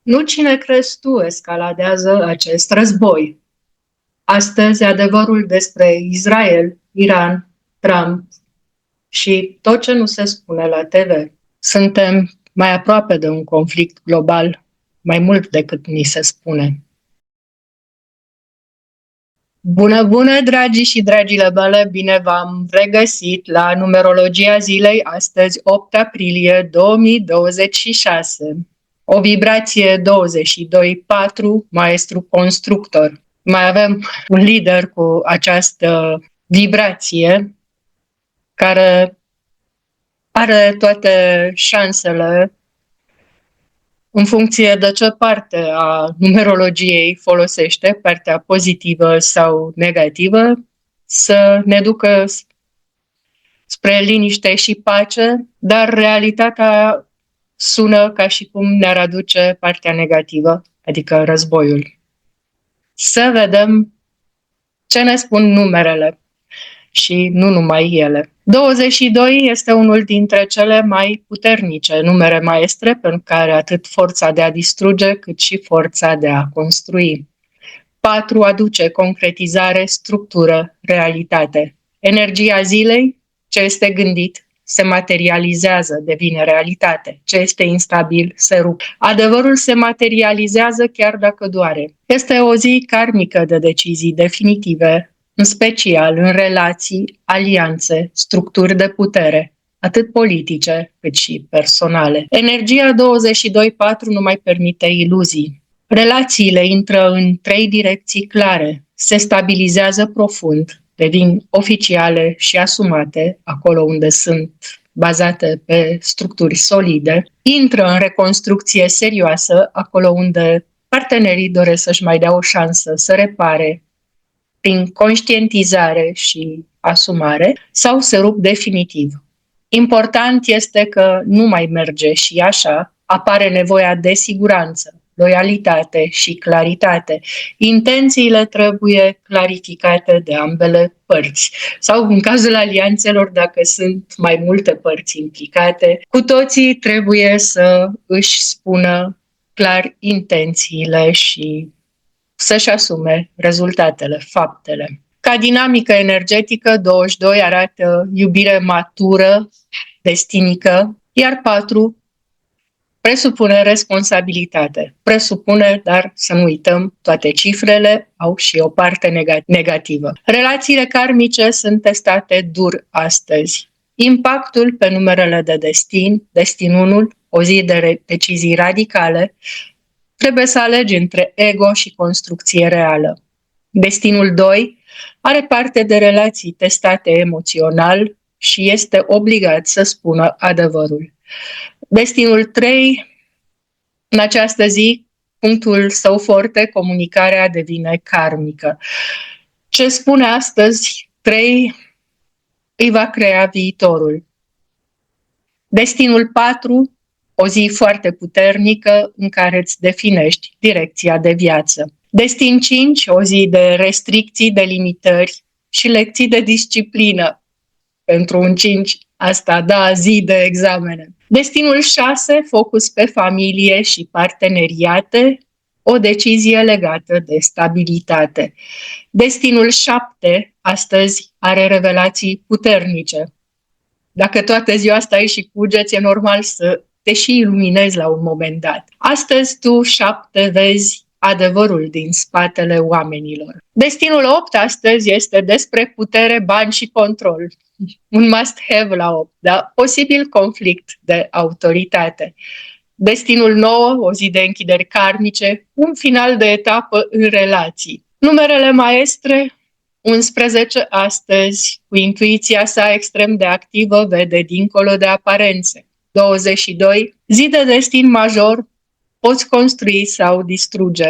Nu cine crezi tu escaladează acest război. Astăzi, adevărul despre Israel, Iran, Trump și tot ce nu se spune la TV. Suntem mai aproape de un conflict global, mai mult decât ni se spune. Bună, bună, dragii și dragile mele! Bine v-am regăsit la numerologia zilei, astăzi 8 aprilie 2026. O vibrație 22-4, maestru constructor. Mai avem un lider cu această vibrație care are toate șansele în funcție de ce parte a numerologiei folosește, partea pozitivă sau negativă, să ne ducă spre liniște și pace, dar realitatea sună ca și cum ne-ar aduce partea negativă, adică războiul. Să vedem ce ne spun numerele și nu numai ele. 22 este unul dintre cele mai puternice numere maestre pentru care atât forța de a distruge cât și forța de a construi. 4 aduce concretizare, structură, realitate. Energia zilei, ce este gândit, se materializează, devine realitate. Ce este instabil, se rupe. Adevărul se materializează chiar dacă doare. Este o zi karmică de decizii definitive, în special în relații, alianțe, structuri de putere, atât politice cât și personale. Energia 22-4 nu mai permite iluzii. Relațiile intră în 3 direcții clare, se stabilizează profund, devin oficiale și asumate, acolo unde sunt bazate pe structuri solide, intră în reconstrucție serioasă, acolo unde partenerii doresc să-și mai dea o șansă să repare prin conștientizare și asumare, sau se rup definitiv. Important este că nu mai merge și așa, apare nevoia de siguranță, loialitate și claritate. Intențiile trebuie clarificate de ambele părți. Sau în cazul alianțelor, dacă sunt mai multe părți implicate, cu toții trebuie să își spună clar intențiile și să-și asume rezultatele, faptele. Ca dinamică energetică, 22 arată iubire matură, destinică, iar 4 presupune responsabilitate. Presupune, dar să nu uităm, toate cifrele au și o parte negativă. Relațiile karmice sunt testate dur astăzi. Impactul pe numerele de destin, destinul, o zi de decizii radicale, trebuie să alegi între ego și construcție reală. Destinul 2 are parte de relații testate emoțional și este obligat să spună adevărul. Destinul 3, în această zi, punctul său forte, comunicarea devine karmică. Ce spune astăzi 3 îi va crea viitorul. Destinul 4, o zi foarte puternică în care îți definești direcția de viață. Destin 5, o zi de restricții, de limitări și lecții de disciplină. Pentru un 5, asta da, zi de examene. Destinul 6, focus pe familie și parteneriate, o decizie legată de stabilitate. Destinul 7, astăzi, are revelații puternice. Dacă toată ziua stai și cugeți, e normal să te și iluminezi la un moment dat. Astăzi tu, 7, vezi adevărul din spatele oamenilor. Destinul 8 astăzi este despre putere, bani și control. Un must-have la 8, da? Posibil conflict de autoritate. Destinul 9, o zi de închideri karmice, un final de etapă în relații. Numerele maestre, 11 astăzi, cu intuiția sa extrem de activă, vede dincolo de aparențe. 22, zi de destin major, poți construi sau distruge.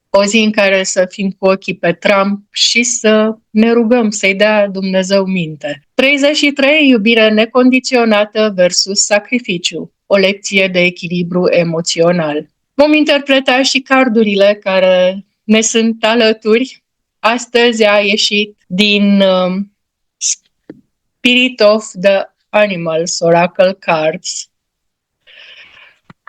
O zi în care să fim cu ochii pe Trump și să ne rugăm să-i dea Dumnezeu minte. 33, iubire necondiționată versus sacrificiu, o lecție de echilibru emoțional. Vom interpreta și cardurile care ne sunt alături. Astăzi a ieșit din Spirit of the Animals Oracle Cards,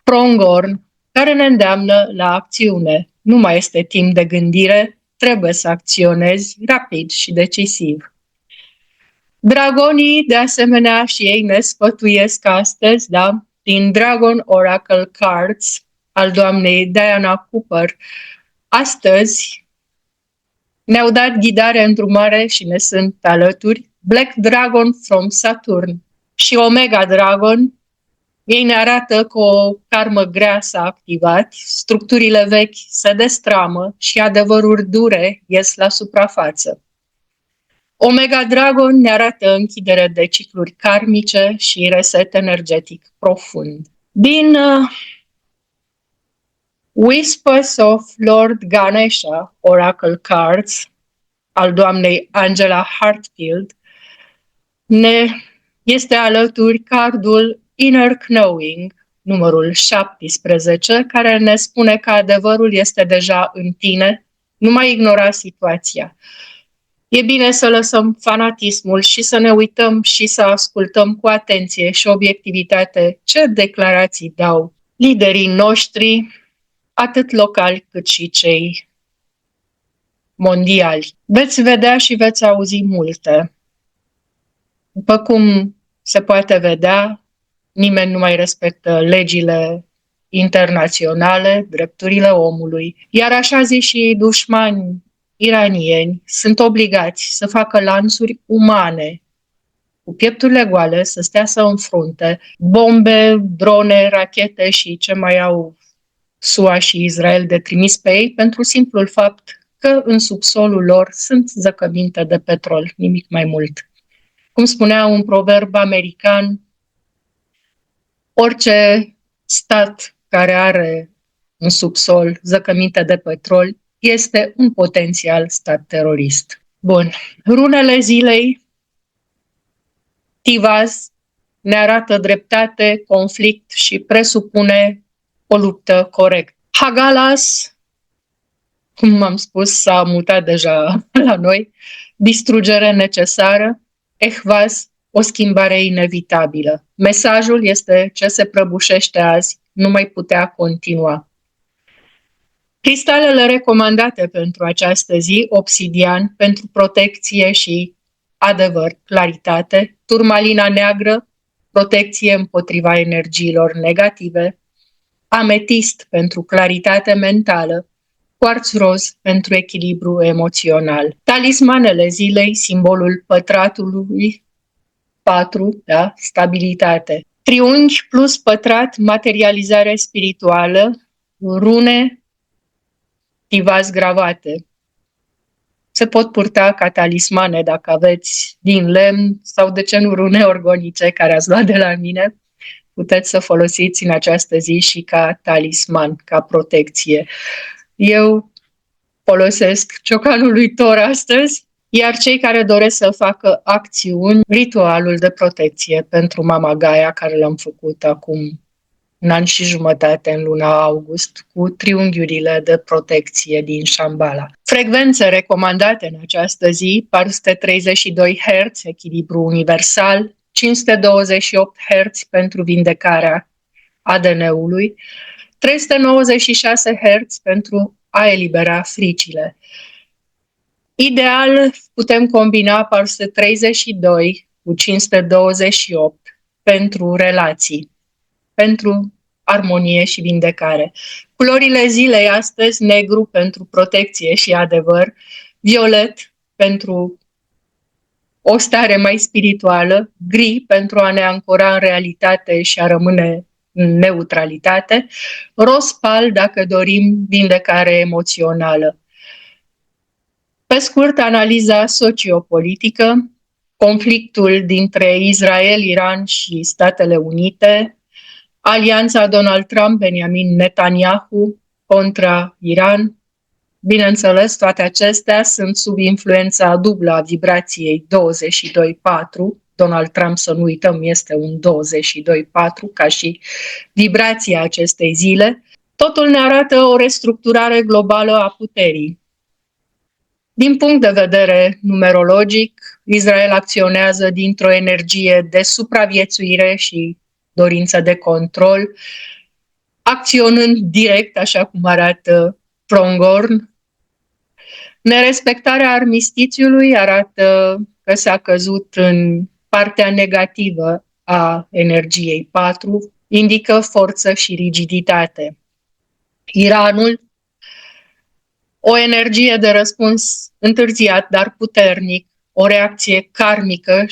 Pronghorn, care ne îndeamnă la acțiune. Nu mai este timp de gândire, trebuie să acționezi rapid și decisiv. Dragonii, de asemenea, și ei ne sfătuiesc astăzi, da? Din Dragon Oracle Cards al doamnei Diana Cooper. Astăzi ne-au dat ghidare, îndrumare și ne sunt alături Black Dragon from Saturn și Omega Dragon. Ei ne arată că o karmă grea s-a activat, structurile vechi se destramă și adevăruri dure ies la suprafață. Omega Dragon ne arată închidere de cicluri karmice și reset energetic profund. Din Whispers of Lord Ganesha, Oracle Cards, al doamnei Angela Hartfield, ne este alături cardul Inner Knowing, numărul 17, care ne spune că adevărul este deja în tine, nu mai ignora situația. E bine să lăsăm fanatismul și să ne uităm și să ascultăm cu atenție și obiectivitate ce declarații dau liderii noștri, atât locali cât și cei mondiali. Veți vedea și veți auzi multe. După cum se poate vedea, nimeni nu mai respectă legile internaționale, drepturile omului, iar așa zis și dușmani iranieni sunt obligați să facă lanțuri umane cu piepturile goale, să stea să înfrunte bombe, drone, rachete și ce mai au SUA și Israel de trimis pe ei, pentru simplul fapt că în subsolul lor sunt zăcăminte de petrol, nimic mai mult. Cum spunea un proverb american, orice stat care are în subsol zăcăminte de petrol este un potențial stat terorist. Bun. Runele zilei, Tivaz, ne arată dreptate, conflict și presupune o luptă corectă. Hagalas, cum am spus, s-a mutat deja la noi, distrugere necesară. Ehvaz, o schimbare inevitabilă. Mesajul este ce se prăbușește azi, nu mai putea continua. Cristalele recomandate pentru această zi, obsidian, pentru protecție și adevăr, claritate, turmalina neagră, protecție împotriva energiilor negative, ametist pentru claritate mentală, quarț roz pentru echilibru emoțional. Talismanele zilei, simbolul pătratului 4, da? Stabilitate. Triunghi plus pătrat, materializare spirituală, rune, tivaz gravate. Se pot purta ca talismane dacă aveți din lemn sau de ce nu rune orgonice care ați luat de la mine. Puteți să folosiți în această zi și ca talisman, ca protecție. Eu folosesc ciocanul lui Thor astăzi, iar cei care doresc să facă acțiuni, ritualul de protecție pentru Mama Gaia, care l-am făcut acum un an și jumătate în luna august, cu triunghiurile de protecție din Shambhala. Frecvențe recomandate în această zi, 432 Hz, echilibru universal, 528 Hz pentru vindecarea ADN-ului, 396 Hz pentru a elibera fricile. Ideal, putem combina 432 cu 528 pentru relații, pentru armonie și vindecare. Culorile zilei astăzi, negru pentru protecție și adevăr, violet pentru o stare mai spirituală, gri pentru a ne ancora în realitate și a rămâne în neutralitate, roz pal dacă dorim vindecare emoțională. Pe scurt, analiza sociopolitică, conflictul dintre Israel, Iran și Statele Unite, alianța Donald Trump-Benjamin Netanyahu contra Iran. Bineînțeles, toate acestea sunt sub influența dublă a vibrației 22.4. Donald Trump, să nu uităm, este un 22.4, ca și vibrația acestei zile. Totul ne arată o restructurare globală a puterii. Din punct de vedere numerologic, Israel acționează dintr-o energie de supraviețuire și dorință de control. acționând direct, așa cum arată Prongorn. Nerespectarea armistițiului arată că s-a căzut în partea negativă a energiei 4, indică forță și rigiditate. Iranul, o energie de răspuns întârziat, dar puternic, o reacție karmică,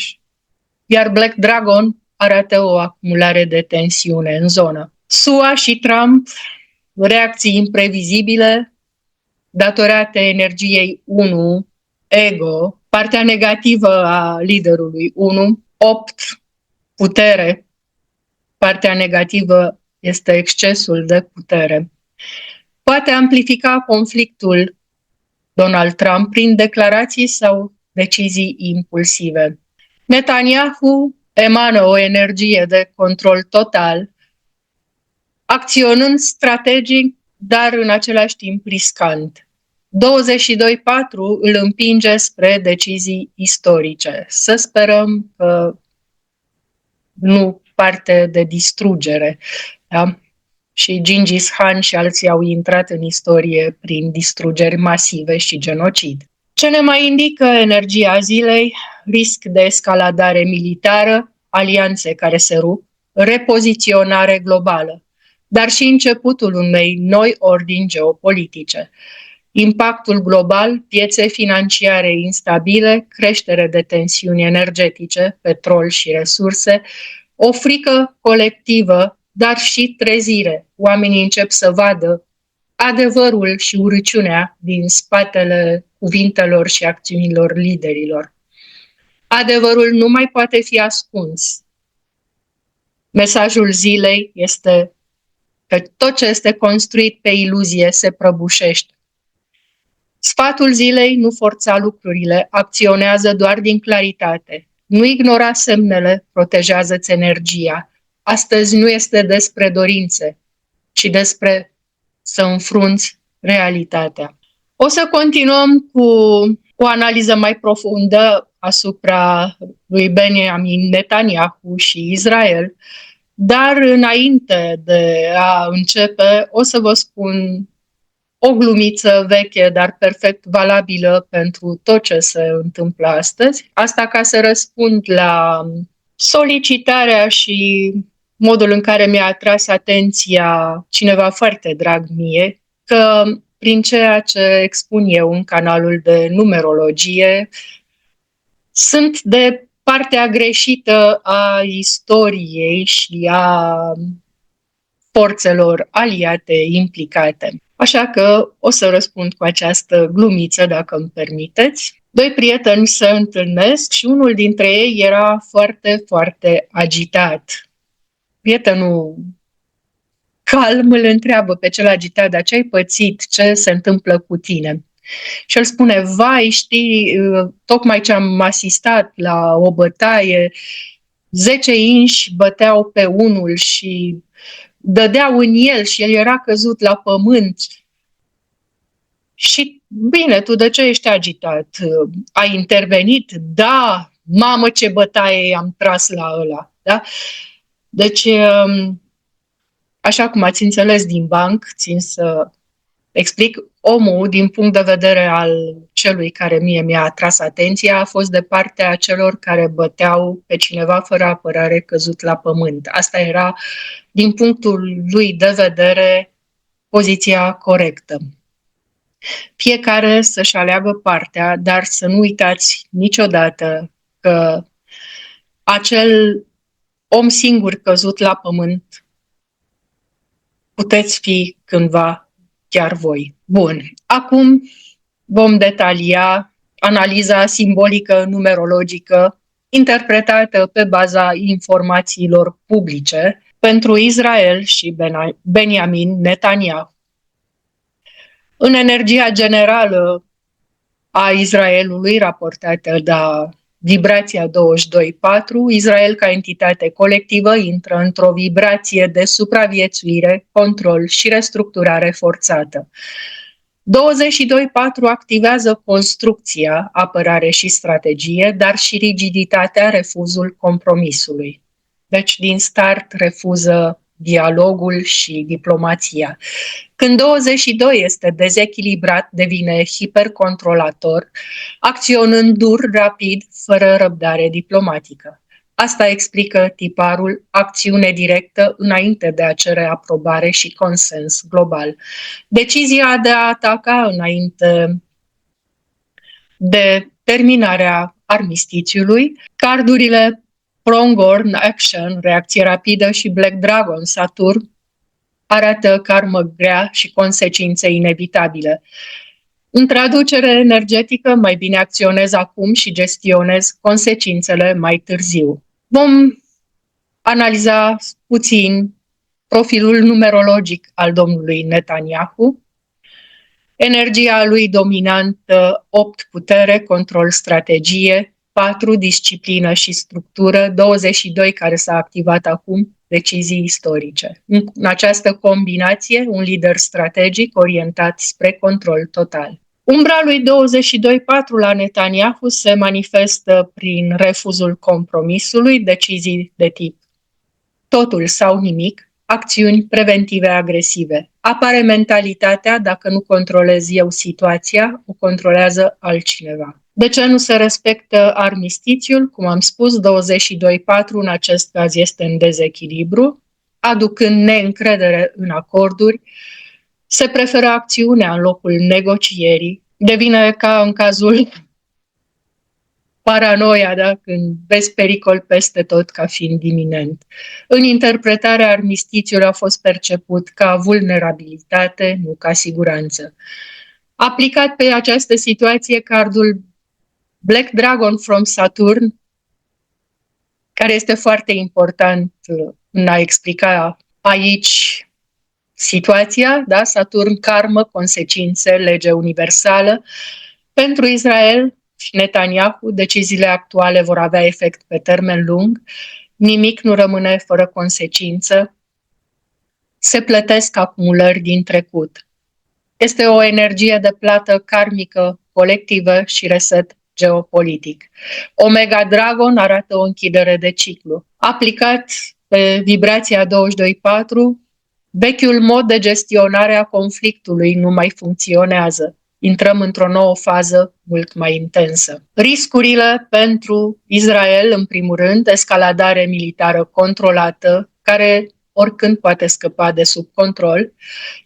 iar Black Dragon arată o acumulare de tensiune în zonă. SUA și Trump, reacții imprevizibile, datorate energiei 1, ego, partea negativă a liderului 1, 8, putere, partea negativă este excesul de putere. Poate amplifica conflictul Donald Trump prin declarații sau decizii impulsive. Netanyahu emană o energie de control total, acționând strategic, dar în același timp riscant. 22-4 îl împinge spre decizii istorice. Să sperăm că nu parte de distrugere. Da? Și Gengis Khan și alții au intrat în istorie prin distrugeri masive și genocid. Ce ne mai indică energia zilei? Risc de escaladare militară, alianțe care se rup, repoziționare globală, dar și începutul unei noi ordini geopolitice. Impactul global, piețe financiare instabile, creștere de tensiuni energetice, petrol și resurse, o frică colectivă, dar și trezire. Oamenii încep să vadă adevărul și urăciunea din spatele cuvintelor și acțiunilor liderilor. Adevărul nu mai poate fi ascuns. Mesajul zilei este că tot ce este construit pe iluzie se prăbușește. Sfatul zilei: nu forța lucrurile, acționează doar din claritate. Nu ignora semnele, protejează-ți energia. Astăzi nu este despre dorințe, ci despre să înfrunți realitatea. O să continuăm cu o analiză mai profundă asupra lui Benjamin Netanyahu și Israel, dar înainte de a începe, o să vă spun o glumiță veche, dar perfect valabilă pentru tot ce se întâmplă astăzi. Asta ca să răspund la solicitarea și modul în care mi-a atras atenția cineva foarte drag mie, că prin ceea ce expun eu în canalul de numerologie, sunt de partea greșită a istoriei și a forțelor aliate implicate. Așa că o să răspund cu această glumiță, dacă îmi permiteți. Doi prieteni se întâlnesc și unul dintre ei era foarte, foarte agitat. Prietenul calm îl întreabă pe cel agitat: dar ce ai pățit? Ce se întâmplă cu tine? Și el spune: vai, știi, tocmai ce am asistat la o bătaie, 10 inși băteau pe unul și dădeau în el și el era căzut la pământ. Și bine, tu de ce ești agitat? Ai intervenit? Da, mamă, ce bătaie am tras la ăla. Da? Deci, așa cum ați înțeles din banc, țin să explic, omul, din punct de vedere al celui care mie mi-a atras atenția, a fost de partea celor care băteau pe cineva fără apărare căzut la pământ. Asta era, din punctul lui de vedere, poziția corectă. Fiecare să-și aleagă partea, dar să nu uitați niciodată că acel om singur căzut la pământ puteți fi cândva chiar voi. Bun, acum vom detalia analiza simbolică numerologică interpretată pe baza informațiilor publice pentru Israel și Benjamin Netanyahu. În energia generală a Israelului, raportată la vibrația 22.4, Israel ca entitate colectivă intră într-o vibrație de supraviețuire, control și restructurare forțată. 22.4 activează construcția, apărare și strategie, dar și rigiditatea, refuzul compromisului. Deci, din start, refuză dialogul și diplomația. Când 22 este dezechilibrat, devine hipercontrolator, acționând dur, rapid, fără răbdare diplomatică. Asta explică tiparul acțiune directă înainte de a cere aprobare și consens global. Decizia de a ataca înainte de terminarea armistițiului, cardurile Pronghorn Action, reacție rapidă și Black Dragon Saturn arată karmă grea și consecințe inevitabile. În traducere energetică, mai bine acționez acum și gestionez consecințele mai târziu. Vom analiza puțin profilul numerologic al domnului Netanyahu. Energia lui dominantă 8 putere, control, strategie, 4 disciplină și structură, 22 care s-a activat acum, decizii istorice. În această combinație, un lider strategic orientat spre control total. Umbra lui 22-4 la Netanyahu se manifestă prin refuzul compromisului, decizii de tip totul sau nimic, acțiuni preventive agresive. Apare mentalitatea, dacă nu controlez eu situația, o controlează altcineva. De ce nu se respectă armistițiul? Cum am spus, 22-4 în acest caz este în dezechilibru, aducând neîncredere în acorduri, se preferă acțiunea în locul negocierii, devine ca în cazul paranoia, da? Când vezi pericol peste tot ca fiind iminent. În interpretarea armistițiului a fost perceput ca vulnerabilitate, nu ca siguranță. Aplicat pe această situație, cardul Black Dragon from Saturn, care este foarte important în a explica aici situația, da? Saturn, karmă, consecințe, lege universală. Pentru Israel și Netanyahu, deciziile actuale vor avea efect pe termen lung, nimic nu rămâne fără consecință, se plătesc acumulări din trecut. Este o energie de plată karmică colectivă și reset geopolitic. Omega Dragon arată o închidere de ciclu. Aplicat pe vibrația 22.4, vechiul mod de gestionare a conflictului nu mai funcționează. Intrăm într-o nouă fază mult mai intensă. Riscurile pentru Israel, în primul rând, escaladare militară controlată, care oricând poate scăpa de sub control,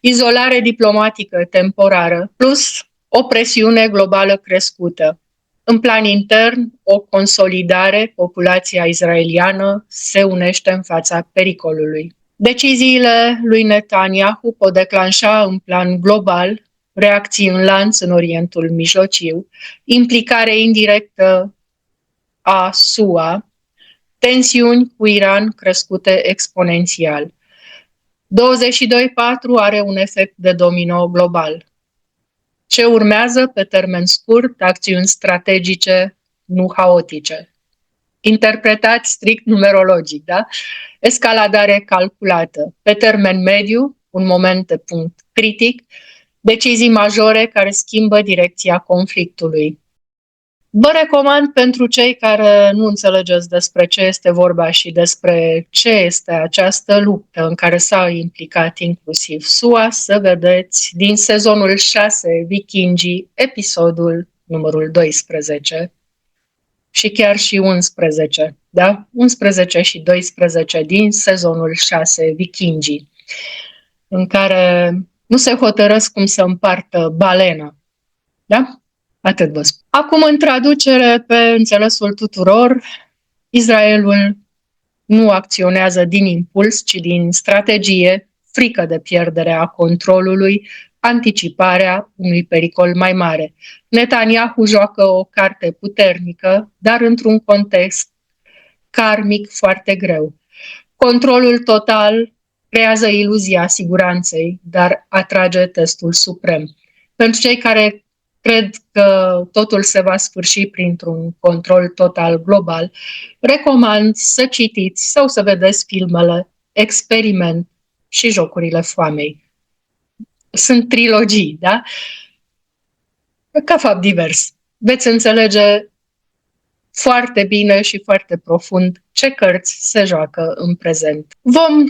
izolare diplomatică temporară, plus o presiune globală crescută. În plan intern, o consolidare, populația israeliană se unește în fața pericolului. Deciziile lui Netanyahu pot declanșa în plan global reacții în lanț în Orientul Mijlociu, implicare indirectă a SUA, tensiuni cu Iran crescute exponențial. 22.4 are un efect de domino global. Ce urmează pe termen scurt? Acțiuni strategice, nu haotice. Interpretat strict numerologic, da? Escaladare calculată. Pe termen mediu, un moment de punct critic, decizii majore care schimbă direcția conflictului. Vă recomand pentru cei care nu înțelegeți despre ce este vorba și despre ce este această luptă în care s-a implicat inclusiv SUA, să vedeți din sezonul 6 Vikingii, episodul numărul 12 și chiar și 11, da? 11 și 12 din sezonul 6 Vikingii, în care nu se hotărăsc cum să împartă balena, da? Atât vă spun. Acum, în traducere pe înțelesul tuturor, Israelul nu acționează din impuls, ci din strategie, frică de pierderea controlului, anticiparea unui pericol mai mare. Netanyahu joacă o carte puternică, dar într-un context karmic foarte greu. Controlul total creează iluzia siguranței, dar atrage testul suprem. Pentru cei care cred că totul se va sfârși printr-un control total global, recomand să citiți sau să vedeți filmele Experiment și Jocurile Foamei. Sunt trilogii, da? Ca fapt divers. Veți înțelege foarte bine și foarte profund ce cărți se joacă în prezent. Vom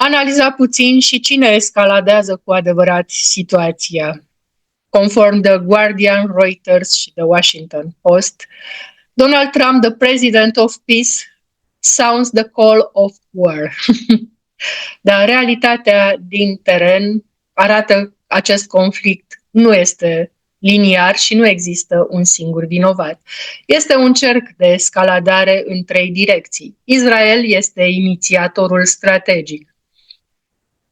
Analiza puțin și cine escaladează cu adevărat situația. Conform The Guardian, Reuters și The Washington Post, Donald Trump, the president of peace, sounds the call of war. Dar realitatea din teren arată acest conflict nu este liniar și nu există un singur vinovat. Este un cerc de escaladare în 3 direcții. Israel este inițiatorul strategic.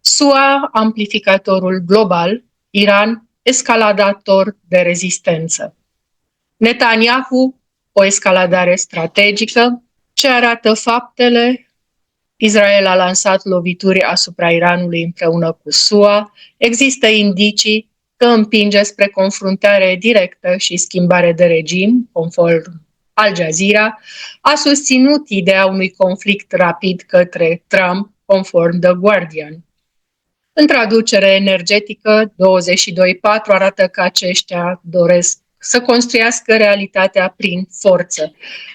SUA, amplificatorul global, Iran, escaladator de rezistență. Netanyahu, o escaladare strategică. Ce arată faptele? Israel a lansat lovituri asupra Iranului împreună cu SUA. Există indicii că împinge spre confruntare directă și schimbare de regim, conform Al Jazeera. A susținut ideea unui conflict rapid către Trump, conform The Guardian. În traducere energetică, 22.4 arată că aceștia doresc să construiască realitatea prin forță.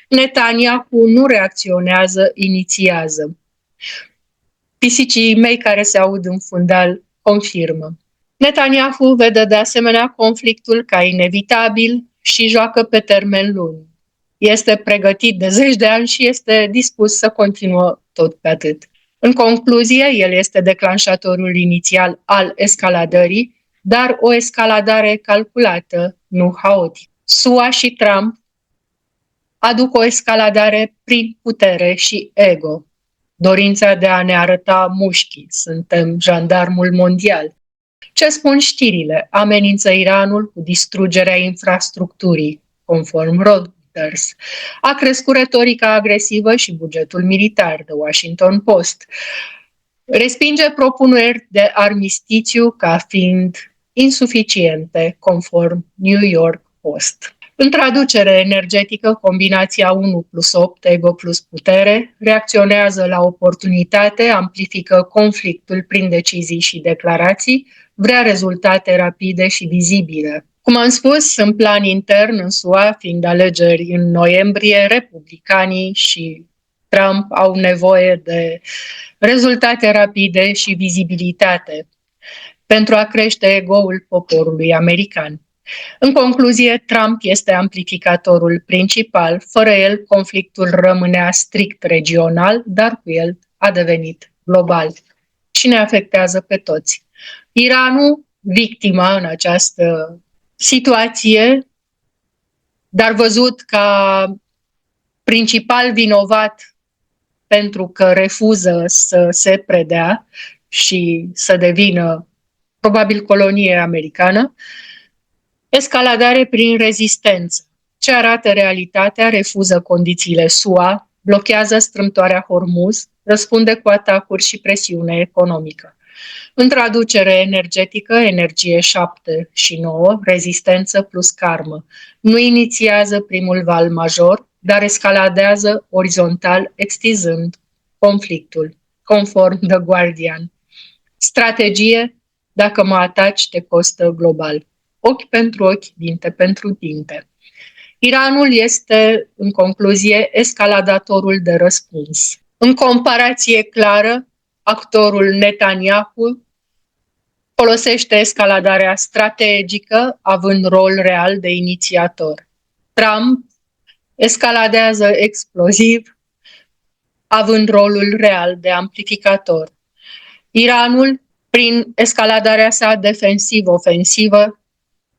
Netanyahu nu reacționează, inițiază. Pisicii mei care se aud în fundal confirmă. Netanyahu vede de asemenea conflictul ca inevitabil și joacă pe termen lung. Este pregătit de 10 de ani și este dispus să continuă tot pe atât. În concluzie, el este declanșatorul inițial al escaladării, dar o escaladare calculată, nu haotică. SUA și Trump aduc o escaladare prin putere și ego. Dorința de a ne arăta mușchii, suntem jandarmul mondial. Ce spun știrile? Amenință Iranul cu distrugerea infrastructurii, conform Reuters. A crescut retorica agresivă și bugetul militar, The Washington Post. Respinge propuneri de armistițiu ca fiind insuficiente, conform New York Post. În traducere energetică, combinația 1+8, ego plus putere, reacționează la oportunitate, amplifică conflictul prin decizii și declarații, vrea rezultate rapide și vizibile. Cum am spus, în plan intern, în SUA, fiind alegeri în noiembrie, republicanii și Trump au nevoie de rezultate rapide și vizibilitate pentru a crește ego-ul poporului american. În concluzie, Trump este amplificatorul principal. Fără el, conflictul rămânea strict regional, dar cu el a devenit global și ne afectează pe toți. Iranul, victima în această situație, dar văzut ca principal vinovat pentru că refuză să se predea și să devină probabil colonie americană, escaladare prin rezistență. Ce arată realitatea? Refuză condițiile SUA, blochează strâmtoarea Hormuz, răspunde cu atacuri și presiune economică. În traducere energetică, energie 7 și 9, rezistență plus karmă. Nu inițiază primul val major, dar escaladează orizontal, extinzând conflictul, conform The Guardian. Strategie, dacă mă ataci, te costă global. Ochi pentru ochi, dinte pentru dinte. Iranul este, în concluzie, escaladatorul de răspuns. În comparație clară, actorul Netanyahu folosește escaladarea strategică, având rol real de inițiator. Trump escaladează exploziv, având rolul real de amplificator. Iranul, prin escaladarea sa defensiv-ofensivă,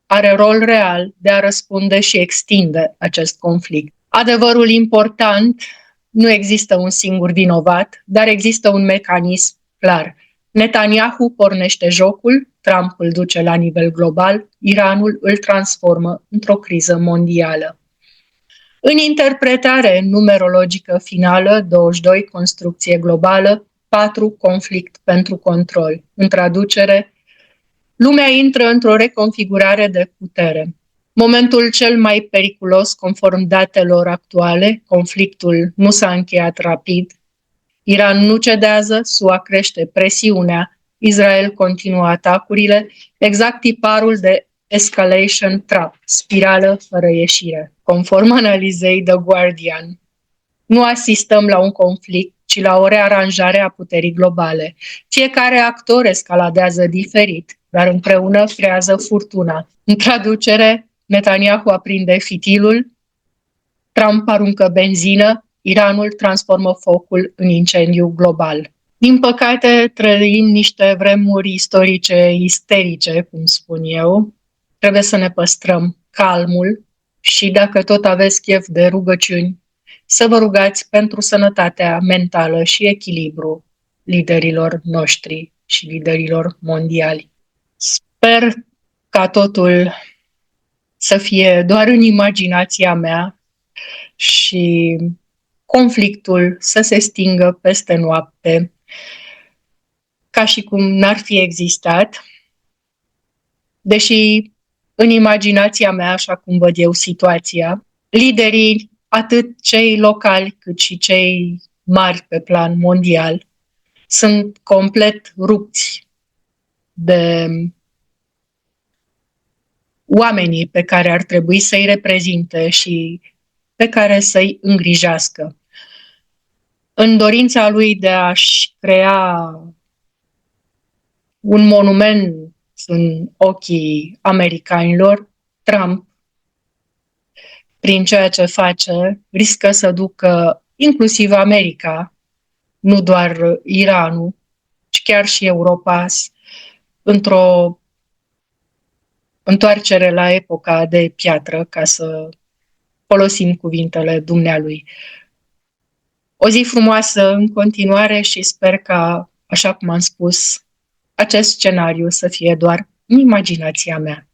are rol real de a răspunde și extinde acest conflict. Adevărul important, nu există un singur vinovat, dar există un mecanism clar. Netanyahu pornește jocul, Trump îl duce la nivel global, Iranul îl transformă într-o criză mondială. În interpretare numerologică finală, 22, construcție globală, 4, conflict pentru control. În traducere, lumea intră într-o reconfigurare de putere. Momentul cel mai periculos, conform datelor actuale, conflictul nu s-a încheiat rapid, Iran nu cedează, SUA crește presiunea, Israel continuă atacurile, exact tiparul de escalation trap, spirală fără ieșire. Conform analizei The Guardian, nu asistăm la un conflict, ci ci la o rearanjare a puterii globale. Fiecare actor escaladează diferit, dar împreună creează furtuna. În traducere, Netanyahu aprinde fitilul, Trump aruncă benzină, Iranul transformă focul în incendiu global. Din păcate, trăim niște vremuri istorice isterice, cum spun eu. Trebuie să ne păstrăm calmul și dacă tot aveți chef de rugăciuni, să vă rugați pentru sănătatea mentală și echilibru liderilor noștri și liderilor mondiali. Sper ca totul să fie doar în imaginația mea și conflictul să se stingă peste noapte, ca și cum n-ar fi existat, deși în imaginația mea, așa cum văd eu situația, liderii, atât cei locali cât și cei mari pe plan mondial, sunt complet rupți de oamenii pe care ar trebui să-i reprezinte și pe care să-i îngrijească. În dorința lui de a-și crea un monument în ochii americanilor, Trump, prin ceea ce face, riscă să ducă inclusiv America, nu doar Iranul, ci chiar și Europa, într-o întoarcere la epoca de piatră, ca să folosim cuvintele dumnealui. O zi frumoasă în continuare și sper ca, așa cum am spus, acest scenariu să fie doar în imaginația mea.